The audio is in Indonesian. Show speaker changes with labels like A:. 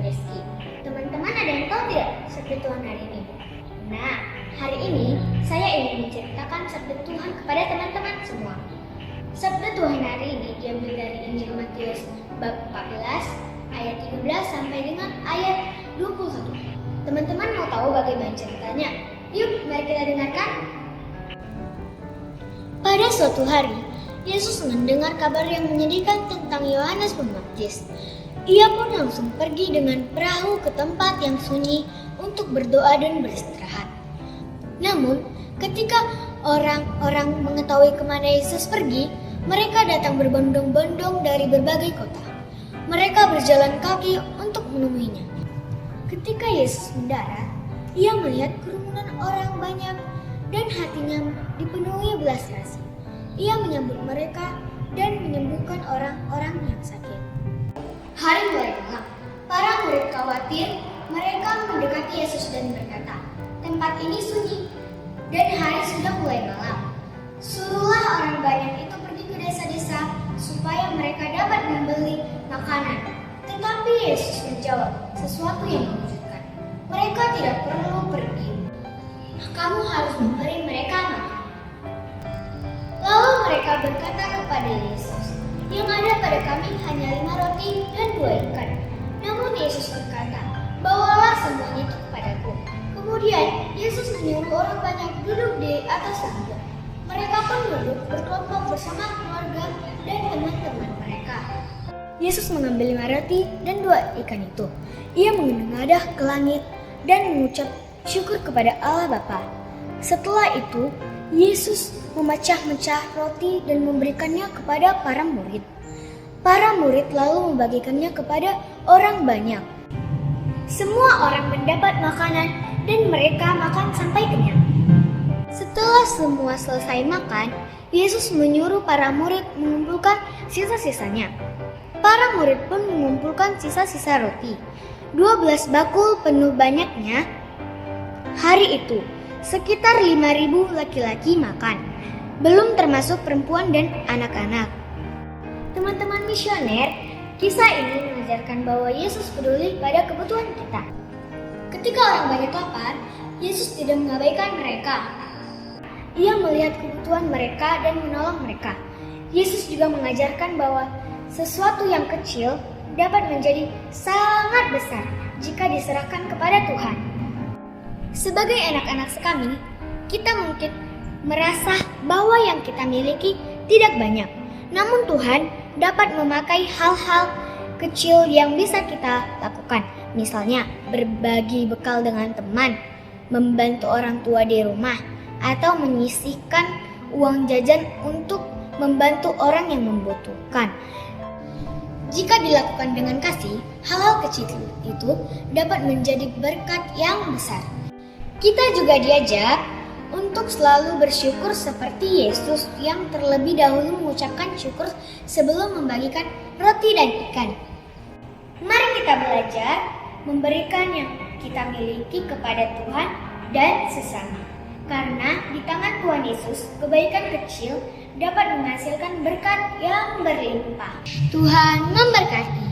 A: Rizky. Teman-teman ada yang tahu tidak sabda Tuhan hari ini? Nah, hari ini saya ingin menceritakan sabda Tuhan kepada teman-teman semua. Sabda Tuhan hari ini diambil dari Injil Matius bab 14 ayat 13 sampai dengan ayat 21. Teman-teman mau tahu bagaimana ceritanya? Yuk, mari kita dengarkan. Pada suatu hari, Yesus mendengar kabar yang menyedihkan tentang Yohanes Pembaptis. Ia pun langsung pergi dengan perahu ke tempat yang sunyi untuk berdoa dan beristirahat. Namun, ketika orang-orang mengetahui kemana Yesus pergi, mereka datang berbondong-bondong dari berbagai kota. Mereka berjalan kaki untuk menemuinya. Ketika Yesus mendarat, ia melihat kerumunan orang banyak dan hatinya dipenuhi belas kasih. Ia menyambut mereka dan menyembuhkan orang-orang yang sakit. Hari mulai malam, para murid khawatir. Mereka mendekati Yesus dan berkata, "Tempat ini sunyi dan hari sudah mulai malam. Suruhlah orang banyak itu pergi ke desa-desa supaya mereka dapat membeli makanan." Tetapi Yesus menjawab sesuatu yang mengejutkan. "Mereka tidak perlu pergi. Kamu harus memberi mereka makan." Lalu mereka berkata kepada Yesus, "Yang ada pada kami hanya 5 roti dan 2 ikan." Namun Yesus berkata, "Bawalah semuanya itu kepadaku." Kemudian Yesus menyuruh orang banyak duduk di atas tangga. Mereka pun duduk berkelompok bersama keluarga dan teman-teman mereka. Yesus mengambil 5 roti dan 2 ikan itu. Ia menengadah ke langit dan mengucap syukur kepada Allah Bapa. Setelah itu, Yesus memecah-mecah roti dan memberikannya kepada para murid. Para murid lalu membagikannya kepada orang banyak. Semua orang mendapat makanan dan mereka makan sampai kenyang. Setelah semua selesai makan, Yesus menyuruh para murid mengumpulkan sisa-sisanya. Para murid pun mengumpulkan sisa-sisa roti, 12 bakul penuh banyaknya. Hari itu, sekitar 5.000 laki-laki makan, belum termasuk perempuan dan anak-anak. Teman-teman misioner, kisah ini mengajarkan bahwa Yesus peduli pada kebutuhan kita. Ketika orang banyak lapar, Yesus tidak mengabaikan mereka. Ia melihat kebutuhan mereka dan menolong mereka. Yesus juga mengajarkan bahwa sesuatu yang kecil dapat menjadi sangat besar jika diserahkan kepada Tuhan. Sebagai anak-anak sekami, kita mungkin merasa bahwa yang kita miliki tidak banyak. Namun Tuhan dapat memakai hal-hal kecil yang bisa kita lakukan. Misalnya berbagi bekal dengan teman, membantu orang tua di rumah, atau menyisihkan uang jajan untuk membantu orang yang membutuhkan. Jika dilakukan dengan kasih, hal-hal kecil itu dapat menjadi berkat yang besar. Kita juga diajak untuk selalu bersyukur seperti Yesus yang terlebih dahulu mengucapkan syukur sebelum membagikan roti dan ikan. Mari kita belajar memberikan yang kita miliki kepada Tuhan dan sesama. Karena di tangan Tuhan Yesus, kebaikan kecil dapat menghasilkan berkat yang berlimpah. Tuhan memberkati.